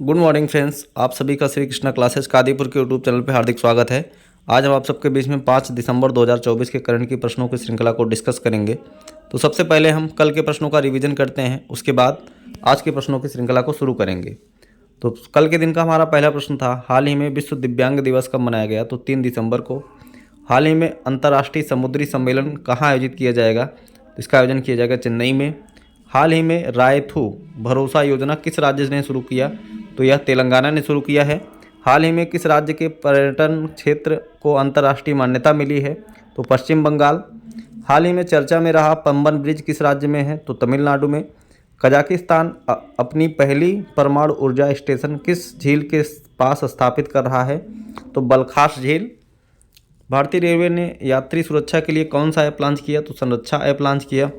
Good morning friends, आप सभी का श्री कृष्णा क्लासेस कादीपुर के यूट्यूब चैनल पर हार्दिक स्वागत है। आज हम आप सबके बीच में 5 दिसंबर 2024 के करंट की प्रश्नों की श्रृंखला को डिस्कस करेंगे। तो सबसे पहले हम कल के प्रश्नों का रिवीजन करते हैं, उसके बाद आज के प्रश्नों की श्रृंखला को शुरू करेंगे। तो कल के दिन का हमारा पहला प्रश्न था, हाल ही में विश्व दिव्यांग दिवस कब मनाया गया? तो 3 दिसंबर को। हाल ही में अंतर्राष्ट्रीय समुद्री सम्मेलन कहाँ आयोजित किया जाएगा? तो इसका आयोजन किया जाएगा चेन्नई में। हाल ही में रायथू भरोसा योजना किस राज्य ने शुरू किया? तो यह तेलंगाना ने शुरू किया है। हाल ही में किस राज्य के पर्यटन क्षेत्र को अंतर्राष्ट्रीय मान्यता मिली है? तो पश्चिम बंगाल। हाल ही में चर्चा में रहा पंबन ब्रिज किस राज्य में है? तो तमिलनाडु में। कजाकिस्तान अपनी पहली परमाणु ऊर्जा स्टेशन किस झील के पास स्थापित कर रहा है? तो बलखाश झील। भारतीय रेलवे ने यात्री सुरक्षा के लिए कौन सा ऐप लॉन्च किया? तो संरक्षा ऐप लॉन्च किया।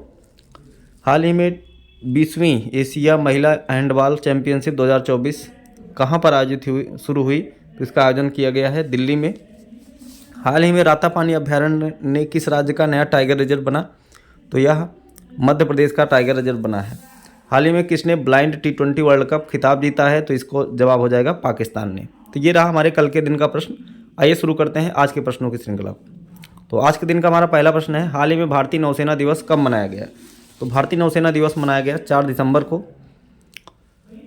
हाल ही में 20वीं एशिया महिला हैंडबॉल चैंपियनशिप 2024 कहाँ पर आयोजित शुरू हुई? तो इसका आयोजन किया गया है दिल्ली में। हाल ही में रातापानी अभ्यारण्य ने किस राज्य का नया टाइगर रिजर्व बना? तो यह मध्य प्रदेश का टाइगर रिजर्व बना है। हाल ही में किसने ब्लाइंड T20 वर्ल्ड कप खिताब जीता है? तो इसको जवाब हो जाएगा पाकिस्तान ने। तो ये रहा हमारे कल के दिन का प्रश्न। आइए शुरू करते हैं आज के प्रश्नों की श्रृंखला। तो आज के दिन का हमारा पहला प्रश्न है, हाल ही में भारतीय नौसेना दिवस कब मनाया गया? तो भारतीय नौसेना दिवस मनाया गया 4 दिसंबर को।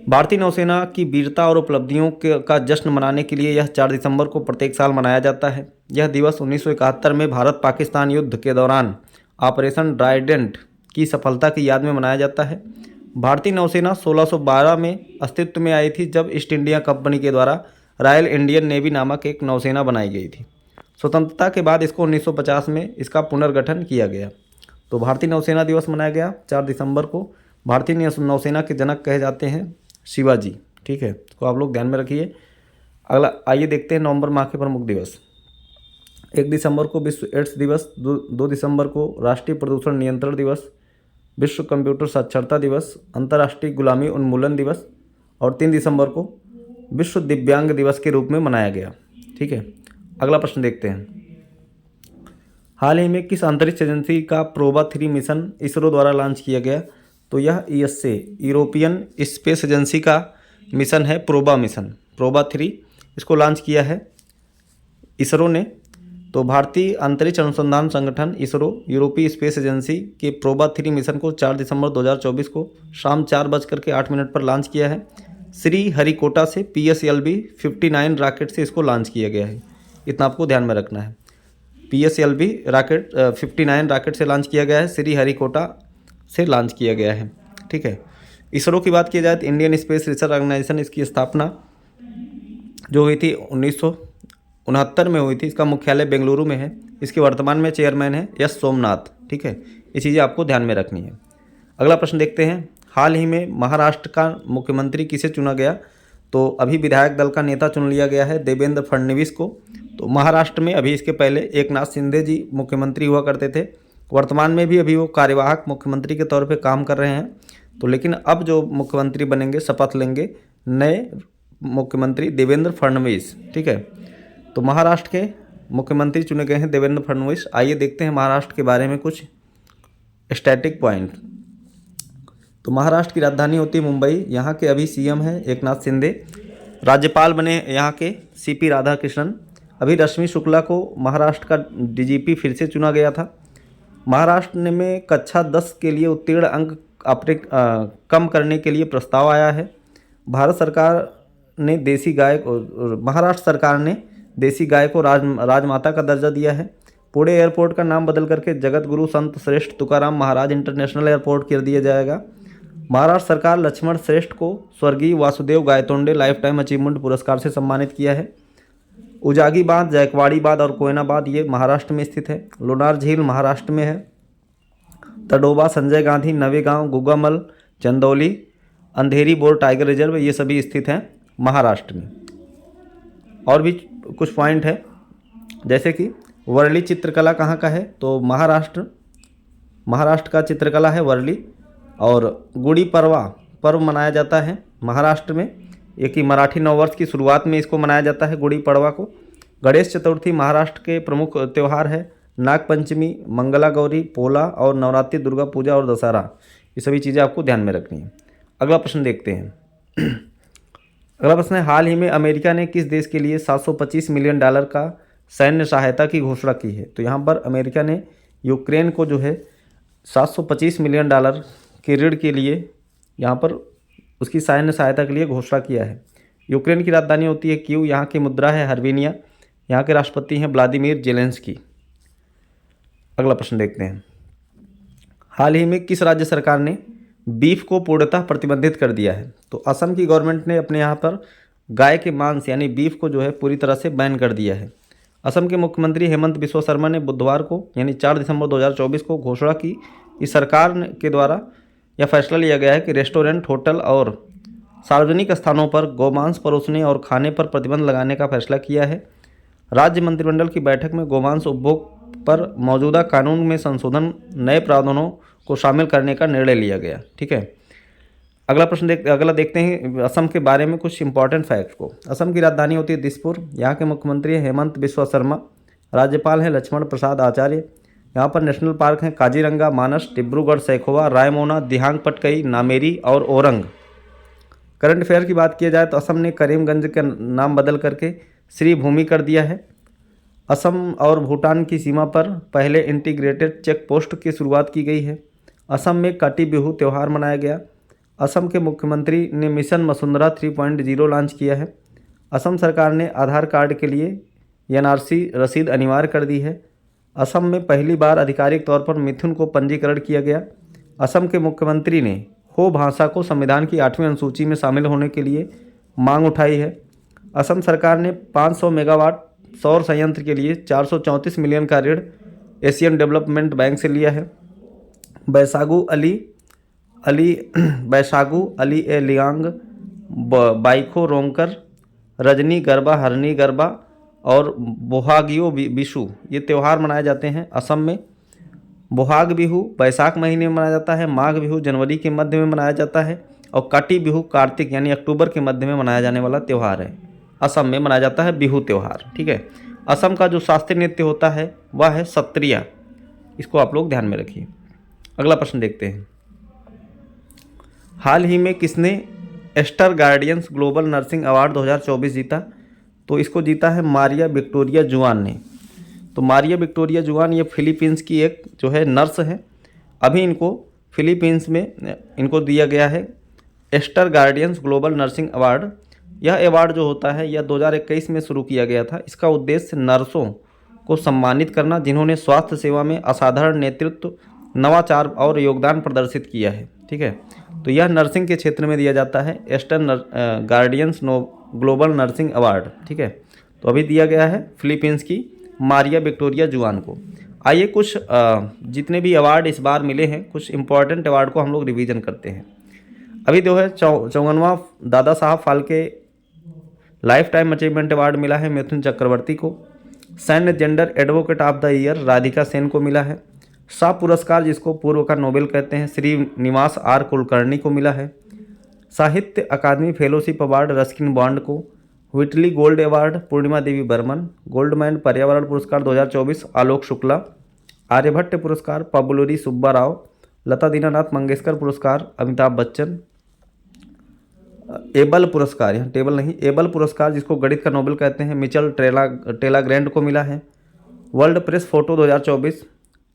भारतीय नौसेना की वीरता और उपलब्धियों का जश्न मनाने के लिए यह 4 दिसंबर को प्रत्येक साल मनाया जाता है। यह दिवस 1971 में भारत पाकिस्तान युद्ध के दौरान ऑपरेशन ट्राइडेंट की सफलता की याद में मनाया जाता है। भारतीय नौसेना 1612 में अस्तित्व में आई थी, जब ईस्ट इंडिया कंपनी के द्वारा रॉयल इंडियन नेवी नामक एक नौसेना बनाई गई थी। स्वतंत्रता के बाद इसको 1950 में इसका पुनर्गठन किया गया। तो भारतीय नौसेना दिवस मनाया गया 4 दिसंबर को। भारतीय नौसेना के जनक कहे जाते हैं शिवाजी। ठीक है, तो आप लोग ध्यान में रखिए। अगला आइए देखते हैं नवंबर माह के प्रमुख दिवस। 1 दिसंबर को विश्व एड्स दिवस, 2 दिसंबर को राष्ट्रीय प्रदूषण नियंत्रण दिवस, विश्व कंप्यूटर साक्षरता दिवस, अंतर्राष्ट्रीय गुलामी उन्मूलन दिवस और 3 दिसंबर को विश्व दिव्यांग दिवस के रूप में मनाया गया। ठीक है, अगला प्रश्न देखते हैं। हाल ही में किस अंतरिक्ष एजेंसी का प्रोबा 3 मिशन इसरो द्वारा लॉन्च किया गया? तो यह ESA यूरोपियन स्पेस एजेंसी का मिशन है, प्रोबा मिशन, प्रोबा 3 इसको लॉन्च किया है इसरो ने। तो भारतीय अंतरिक्ष अनुसंधान संगठन इसरो यूरोपीय स्पेस एजेंसी के प्रोबा 3 मिशन को 4 दिसंबर 2024 को शाम 4:08 पर लॉन्च किया है। श्री हरिकोटा से PSLV 59 रॉकेट से इसको लॉन्च किया गया है, इतना आपको ध्यान में रखना है। PSLV रॉकेट 59 रॉकेट से लॉन्च किया गया है, श्री हरिकोटा से लॉन्च किया गया है। ठीक है, इसरो की बात की जाए तो इंडियन स्पेस रिसर्च ऑर्गेनाइजेशन, इसकी स्थापना जो हुई थी 1969 में हुई थी। इसका मुख्यालय बेंगलुरु में है। इसके वर्तमान में चेयरमैन है एस सोमनाथ। ठीक है, ये चीज़ें आपको ध्यान में रखनी है। अगला प्रश्न देखते हैं, हाल ही में महाराष्ट्र का मुख्यमंत्री किसे चुना गया? तो अभी विधायक दल का नेता चुन लिया गया है देवेंद्र फडणवीस को। तो महाराष्ट्र में अभी इसके पहले एकनाथ शिंदे जी मुख्यमंत्री हुआ करते थे। वर्तमान में भी अभी वो कार्यवाहक मुख्यमंत्री के तौर पे काम कर रहे हैं। तो लेकिन अब जो मुख्यमंत्री बनेंगे, शपथ लेंगे नए मुख्यमंत्री देवेंद्र फडणवीस। ठीक है, तो महाराष्ट्र के मुख्यमंत्री चुने गए हैं देवेंद्र फडणवीस। आइए देखते हैं महाराष्ट्र के बारे में कुछ स्टैटिक पॉइंट। तो महाराष्ट्र की राजधानी होती है मुंबई। यहाँ के अभी CM हैं एकनाथ शिंदे। राज्यपाल बने यहाँ के CP राधाकृष्णन। अभी रश्मि शुक्ला को महाराष्ट्र का DGP फिर से चुना गया था। महाराष्ट्र में कक्षा 10 के लिए उत्तीर्ण अंक कम करने के लिए प्रस्ताव आया है। महाराष्ट्र सरकार ने देसी गाय को राजमाता का दर्जा दिया है। पुणे एयरपोर्ट का नाम बदल करके जगत गुरु संत श्रेष्ठ तुकाराम महाराज इंटरनेशनल एयरपोर्ट कर दिया जाएगा। महाराष्ट्र सरकार लक्ष्मण श्रेष्ठ को स्वर्गीय Vasudev Gaitonde life time achievement पुरस्कार से सम्मानित किया है। उजागी बांध, जायकवाड़ी बांध और कोयना बांध ये महाराष्ट्र में स्थित है। लोनार झील महाराष्ट्र में है। तडोबा, संजय गांधी, नवेगांव, गुगामल, चंदौली, अंधेरी बोर टाइगर रिजर्व ये सभी स्थित हैं महाराष्ट्र में। और भी कुछ पॉइंट है, जैसे कि वर्ली चित्रकला कहाँ का है? तो महाराष्ट्र का चित्रकला है वर्ली। और गुड़ी पड़वा पर्व मनाया जाता है महाराष्ट्र में। एक ही मराठी नववर्ष की शुरुआत में इसको मनाया जाता है गुड़ी पड़वा को। गणेश चतुर्थी महाराष्ट्र के प्रमुख त्यौहार है। नागपंचमी, मंगला गौरी, पोला और नवरात्रि, दुर्गा पूजा और दशहरा, ये सभी चीज़ें आपको ध्यान में रखनी है। अगला प्रश्न देखते हैं। अगला प्रश्न है, हाल ही में अमेरिका ने किस देश के लिए $725 मिलियन का सैन्य सहायता की घोषणा की है? तो यहाँ पर अमेरिका ने यूक्रेन को जो है $725 मिलियन के ऋण के लिए यहाँ पर उसकी सैन्य सहायता के लिए घोषणा किया है। यूक्रेन की राजधानी होती है कीव, यहाँ की मुद्रा है हर्बेनिया, यहाँ के राष्ट्रपति हैं व्लादिमीर जेलेंस्की। अगला प्रश्न देखते हैं, हाल ही में किस राज्य सरकार ने बीफ को पूर्णतः प्रतिबंधित कर दिया है? तो असम की गवर्नमेंट ने अपने यहाँ पर गाय के मांस यानी बीफ को जो है पूरी तरह से बैन कर दिया है। असम के मुख्यमंत्री हेमंत बिस्वा शर्मा ने बुधवार को यानी 4 दिसंबर 2024 को घोषणा की कि सरकार के द्वारा यह फैसला लिया गया है कि रेस्टोरेंट, होटल और सार्वजनिक स्थानों पर गोमांस परोसने और खाने पर प्रतिबंध लगाने का फैसला किया है। राज्य मंत्रिमंडल की बैठक में गोमांस उपभोग पर मौजूदा कानून में संशोधन, नए प्रावधानों को शामिल करने का निर्णय लिया गया। ठीक है, अगला देखते हैं असम के बारे में कुछ इंपॉर्टेंट फैक्ट्स को। असम की राजधानी होती है दिसपुर, यहाँ के मुख्यमंत्री हैं हेमंत बिस्वा शर्मा, राज्यपाल हैं लक्ष्मण प्रसाद आचार्य। यहाँ पर नेशनल पार्क हैं काजीरंगा, मानस, डिब्रूगढ़ सैखोवा, रायमोना, दिहांग पटकई, नामेरी और ओरंग। करंट अफेयर की बात की जाए तो असम ने करीमगंज का नाम बदल करके श्री भूमि कर दिया है। असम और भूटान की सीमा पर पहले इंटीग्रेटेड चेक पोस्ट की शुरुआत की गई है। असम में काटी बिहू त्यौहार मनाया गया। असम के मुख्यमंत्री ने मिशन वसुंधरा 3.0 लॉन्च किया है। असम सरकार ने आधार कार्ड के लिए एनआरसी रसीद अनिवार्य कर दी है। असम में पहली बार आधिकारिक तौर पर मिथुन को पंजीकरण किया गया। असम के मुख्यमंत्री ने हो भाषा को संविधान की 8वीं अनुसूची में शामिल होने के लिए मांग उठाई है। असम सरकार ने 500 मेगावाट सौर संयंत्र के लिए 434 मिलियन का ऋण एशियन डेवलपमेंट बैंक से लिया है। बैसागु अली ए लियांग, बाइखो रोंगकर, रजनी गरबा, हरनी गरबा और बोहागियो बिशु ये त्यौहार मनाए जाते हैं असम में। बोहाग बिहू बैसाख महीने में मनाया जाता है, माघ बिहू जनवरी के मध्य में मनाया जाता है और काटी बिहू कार्तिक यानी अक्टूबर के मध्य में मनाया जाने वाला त्यौहार है। असम में मनाया जाता है बिहू त्यौहार। ठीक है, असम का जो शास्त्रीय नृत्य होता है वह है सत्रिया, इसको आप लोग ध्यान में रखिए। अगला प्रश्न देखते हैं, हाल ही में किसने Aster Guardians Global Nursing Award 2024 जीता? तो इसको जीता है मारिया विक्टोरिया जुआन ने। तो मारिया विक्टोरिया जुआन ये फिलीपींस की एक जो है नर्स है। अभी इनको फिलीपींस में इनको दिया गया है Aster Guardians Global Nursing Award. यह अवार्ड जो होता है यह 2021 में शुरू किया गया था। इसका उद्देश्य नर्सों को सम्मानित करना जिन्होंने स्वास्थ्य सेवा में असाधारण नेतृत्व, नवाचार और योगदान प्रदर्शित किया है। ठीक है, तो यह नर्सिंग के क्षेत्र में दिया जाता है Aster Guardians Global Nursing Award. ठीक है, तो अभी दिया गया है फिलीपींस की मारिया विक्टोरिया जुआन को। आइए कुछ जितने भी अवार्ड इस बार मिले हैं, कुछ इंपॉर्टेंट अवार्ड को हम लोग रिवीजन करते हैं। अभी जो है 54वां Dada Saheb Phalke life time achievement award मिला है मिथुन चक्रवर्ती को। सैन्य gender advocate of the year Radhika Sen को मिला है। शाह पुरस्कार जिसको पूर्व का नोबेल कहते हैं श्रीनिवास आर कुलकर्णी को मिला है। साहित्य अकादमी फेलोशिप अवार्ड रस्किन बॉन्ड को। व्हिटली गोल्ड अवार्ड पूर्णिमा देवी बर्मन। गोल्डमैन पर्यावरण पुरस्कार 2024 आलोक शुक्ला। आर्यभट्ट पुरस्कार पबुलरी सुब्बा राव। लता दीनानाथ मंगेशकर पुरस्कार अमिताभ बच्चन। एबल पुरस्कार, यहाँ टेबल नहीं, एबल पुरस्कार जिसको गणित का नोबेल कहते हैं मिचेल टेलाग्रैंड को मिला है। World Press Photo 2024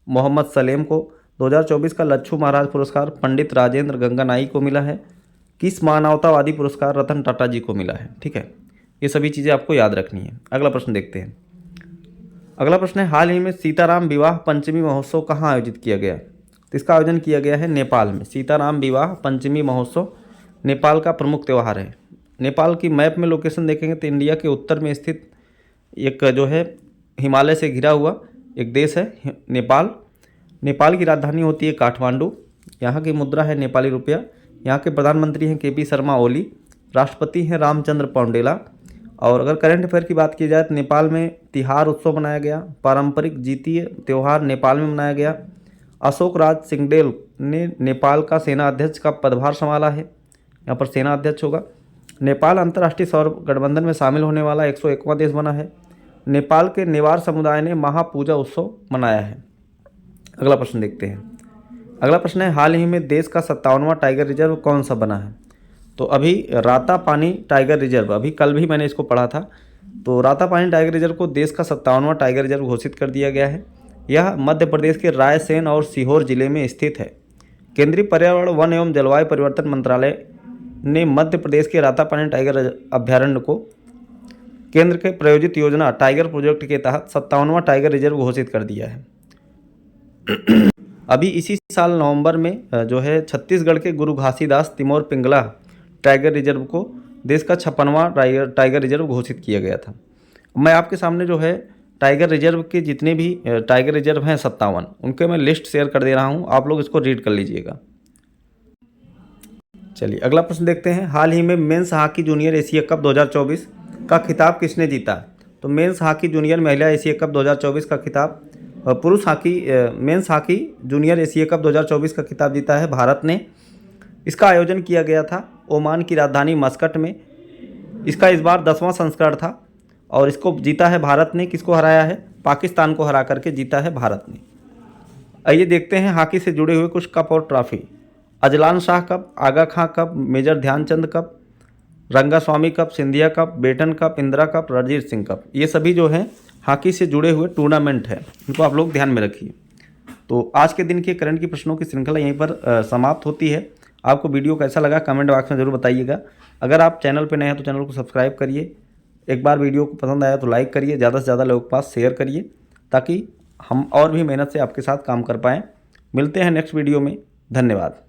Mohammed Salem को। 2024 का लच्छू महाराज पुरस्कार पंडित राजेंद्र गंगानाई को मिला है। किस मानवतावादी पुरस्कार रतन टाटा जी को मिला है। ठीक है, ये सभी चीज़ें आपको याद रखनी है। अगला प्रश्न देखते हैं। अगला प्रश्न है, हाल ही में सीताराम विवाह पंचमी महोत्सव कहाँ आयोजित किया गया? तो इसका आयोजन किया गया है नेपाल में। सीताराम विवाह पंचमी महोत्सव नेपाल का प्रमुख त्यौहार है। नेपाल की मैप में लोकेशन देखेंगे तो इंडिया के उत्तर में स्थित एक जो है हिमालय से घिरा हुआ एक देश है नेपाल। नेपाल की राजधानी होती है काठमांडू। यहाँ की मुद्रा है नेपाली रुपया। यहाँ के प्रधानमंत्री हैं केपी शर्मा ओली। राष्ट्रपति हैं रामचंद्र पौडेला। और अगर करंट अफेयर की बात की जाए तो नेपाल में तिहार उत्सव मनाया गया। पारंपरिक जीतीय त्यौहार नेपाल में मनाया गया। अशोक राज सिंगडेल ने नेपाल का सेना अध्यक्ष का पदभार संभाला है। यहाँ पर सेना अध्यक्ष होगा। नेपाल अंतर्राष्ट्रीय सौर गठबंधन में शामिल होने वाला 101वां देश बना है। नेपाल के नेवार समुदाय ने महापूजा उत्सव मनाया है। अगला प्रश्न देखते हैं। अगला प्रश्न है, हाल ही में देश का 57वां टाइगर रिजर्व कौन सा बना है? तो अभी रातापानी टाइगर रिजर्व, अभी कल भी मैंने इसको पढ़ा था, तो रातापानी टाइगर रिजर्व को देश का 57वां टाइगर रिजर्व घोषित कर दिया गया है। यह मध्य प्रदेश के रायसेन और सीहोर जिले में स्थित है। केंद्रीय पर्यावरण, वन एवं जलवायु परिवर्तन मंत्रालय ने मध्य प्रदेश के रातापानी टाइगर अभ्यारण्य को केंद्र के प्रायोजित योजना टाइगर प्रोजेक्ट के तहत 57वां टाइगर रिजर्व घोषित कर दिया है। अभी इसी साल नवंबर में जो है छत्तीसगढ़ के गुरु घासीदास तिमोर पिंगला टाइगर रिजर्व को देश का 56वां टाइगर रिजर्व घोषित किया गया था। मैं आपके सामने जो है टाइगर रिजर्व के जितने भी टाइगर रिजर्व हैं 57, उनके मैं लिस्ट शेयर कर दे रहा हूं, आप लोग इसको रीड कर लीजिएगा। चलिए अगला प्रश्न देखते हैं। हाल ही में men's hockey junior Asia cup 2024 का खिताब किसने जीता? तो मेंस हॉकी जूनियर महिला एशिया कप 2024 का खिताब, पुरुष hockey men's hockey junior Asia cup 2024 का खिताब जीता है भारत ने। इसका आयोजन किया गया था ओमान की राजधानी मस्कट में। इसका इस बार 10वां संस्करण था और इसको जीता है भारत ने। किसको हराया है? पाकिस्तान को हरा करके जीता है भारत ने। आइए देखते हैं हॉकी से जुड़े हुए कुछ कप और trophy. Ajlan Shah Cup, Aga Khan Cup, Major Dhyanchand Cup, Rangaswamy Cup, Scindia Cup, Beighton Cup, Indira Cup, Ranjit Singh Cup, ये सभी जो हैं हॉकी से जुड़े हुए टूर्नामेंट है, इनको आप लोग ध्यान में रखिए। तो आज के दिन के करंट की प्रश्नों की श्रृंखला यहीं पर समाप्त होती है। आपको वीडियो कैसा लगा कमेंट बॉक्स में ज़रूर बताइएगा। अगर आप चैनल पर नए हैं तो चैनल को सब्सक्राइब करिए। एक बार वीडियो को पसंद आया तो लाइक करिए, ज़्यादा से ज़्यादा लोगों के पास शेयर करिए ताकि हम और भी मेहनत से आपके साथ काम कर पाएँ। मिलते हैं नेक्स्ट वीडियो में। धन्यवाद।